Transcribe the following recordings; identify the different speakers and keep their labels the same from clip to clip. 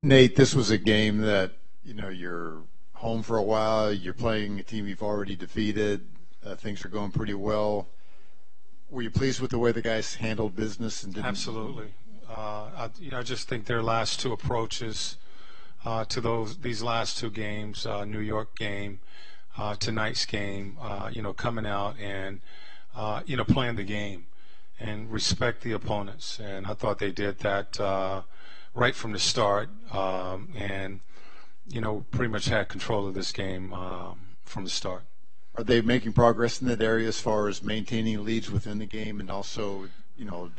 Speaker 1: Nate, this was a game that, you're home for a while. You're playing a team you've already defeated. Things are going pretty well. Were you pleased with the way the guys handled business and didn't?
Speaker 2: Absolutely. I just think their last two approaches to these last two games, New York game, tonight's game, coming out and playing the game and respect the opponents. And I thought they did that right from the start, and pretty much had control of this game from the start.
Speaker 1: Are they making progress in that area as far as maintaining leads within the game and also,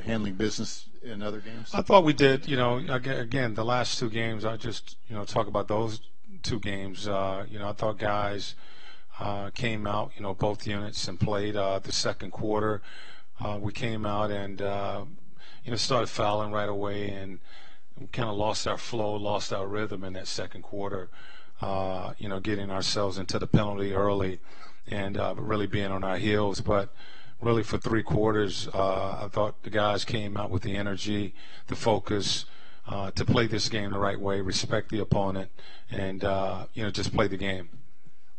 Speaker 1: handling business in other games?
Speaker 2: I thought we did. Again, the last two games, I just, talk about those two games. I thought guys came out, both units and played the second quarter. We came out and, started fouling right away and we kind of lost our flow, lost our rhythm in that second quarter, getting ourselves into the penalty early and really being on our heels. But really for three quarters, I thought the guys came out with the energy, the focus to play this game the right way, respect the opponent, and, just play the game.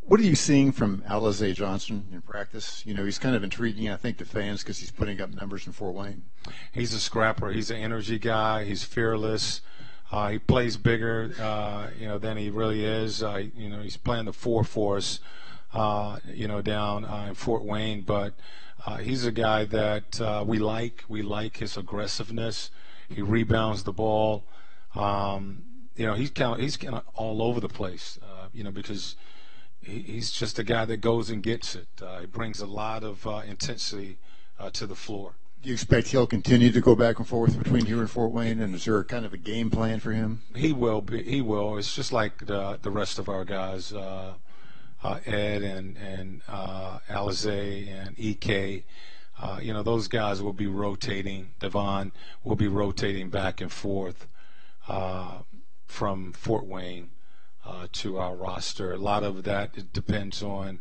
Speaker 1: What are you seeing from Alizé Johnson in practice? He's kind of intriguing, I think, to fans because he's putting up numbers in Fort Wayne.
Speaker 2: He's a scrapper. He's an energy guy. He's fearless. He plays bigger, than he really is. He's playing the 4 for us, down in Fort Wayne. But he's a guy that we like. We like his aggressiveness. He rebounds the ball. He's kind of all over the place, because he's just a guy that goes and gets it. He brings a lot of intensity to the floor.
Speaker 1: Do you expect he'll continue to go back and forth between here and Fort Wayne, and is there kind of a game plan for him?
Speaker 2: He will be. He will. It's just like the rest of our guys, Ed and Alizé and EK. Those guys will be rotating. Devon will be rotating back and forth from Fort Wayne to our roster. A lot of that it depends on,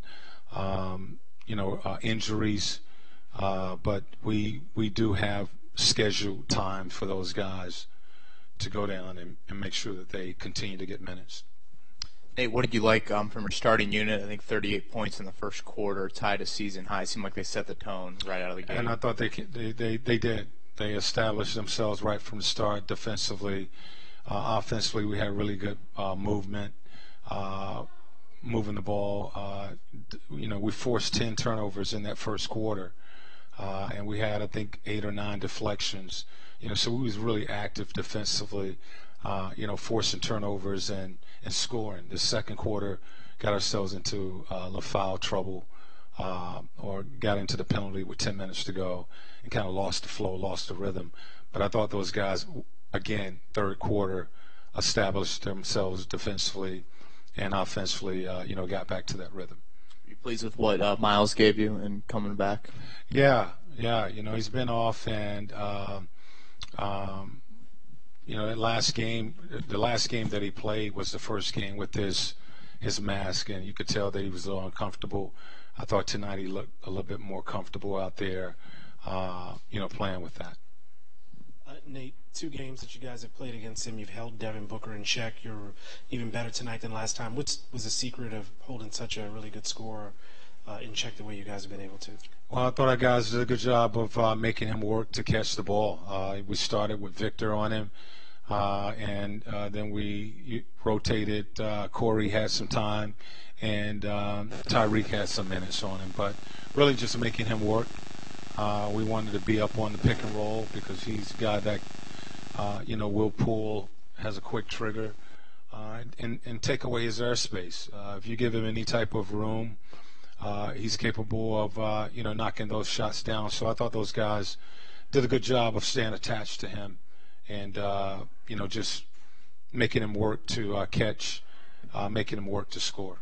Speaker 2: injuries, but we do have scheduled time for those guys to go down and make sure that they continue to get minutes.
Speaker 3: Nate, what did you like from your starting unit? I think 38 points in the first quarter, tied a season high. It seemed like they set the tone right out of the game.
Speaker 2: And I thought they did. They established themselves right from the start defensively. Offensively, we had really good movement, moving the ball. We forced 10 turnovers in that first quarter, and we had, I think, 8 or 9 deflections. So we was really active defensively, forcing turnovers and scoring. The second quarter got ourselves into foul trouble, or got into the penalty with 10 minutes to go and kind of lost the flow, lost the rhythm. But I thought those guys, again, third quarter, established themselves defensively and offensively, got back to that rhythm.
Speaker 3: Are you pleased with what Miles gave you in coming back?
Speaker 2: Yeah. He's been off, and that last game, the last game that he played was the first game with his mask, and you could tell that he was a little uncomfortable. I thought tonight he looked a little bit more comfortable out there, playing with that.
Speaker 4: Nate, 2 games that you guys have played against him, you've held Devin Booker in check. You're even better tonight than last time. What was the secret of holding such a really good score in check the way you guys have been able to?
Speaker 2: Well, I thought our guys did a good job of making him work to catch the ball. We started with Victor on him, and then we rotated. Corey had some time, and Tyreek had some minutes on him. But really just making him work. We wanted to be up on the pick and roll because he's a guy that, will pull, has a quick trigger, and take away his airspace. If you give him any type of room, he's capable of, knocking those shots down. So I thought those guys did a good job of staying attached to him and, just making him work to catch, making him work to score.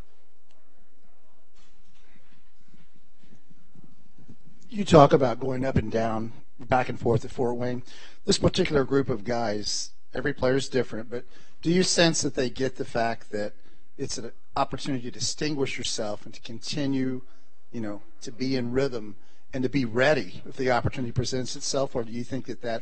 Speaker 5: You talk about going up and down, back and forth at Fort Wayne. This particular group of guys, every player is different, but do you sense that they get the fact that it's an opportunity to distinguish yourself and to continue, to be in rhythm and to be ready if the opportunity presents itself, or do you think that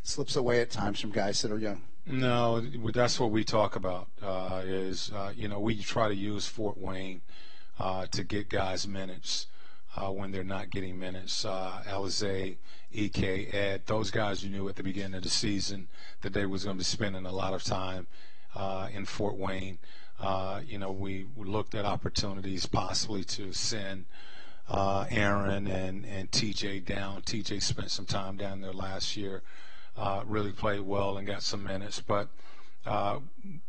Speaker 5: slips away at times from guys that are young?
Speaker 2: No, that's what we talk about. We try to use Fort Wayne to get guys minutes when they're not getting minutes. Alizé, Ek, Ed, those guys you knew at the beginning of the season that they was going to be spending a lot of time in Fort Wayne. We looked at opportunities possibly to send Aaron and TJ down. TJ spent some time down there last year, really played well and got some minutes, but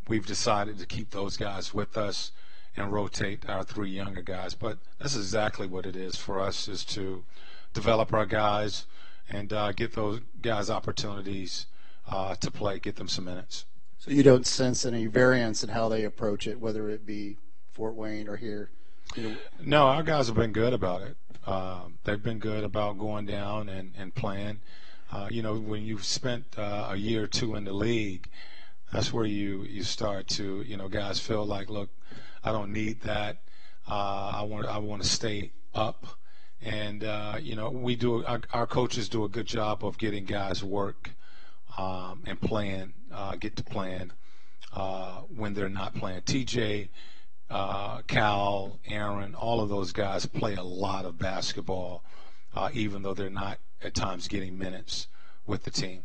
Speaker 2: we've decided to keep those guys with us and rotate our 3 younger guys. But that's exactly what it is for us, is to develop our guys and get those guys opportunities to play, get them some minutes.
Speaker 5: So you don't sense any variance in how they approach it, whether it be Fort Wayne or here?
Speaker 2: No, our guys have been good about it. They've been good about going down and playing. When you've spent a year or 2 in the league, that's where you start to, guys feel like, look, I don't need that. I want to stay up. And, our coaches do a good job of getting guys work and playing, get to playing when they're not playing. TJ, Cal, Aaron, all of those guys play a lot of basketball, even though they're not at times getting minutes with the team.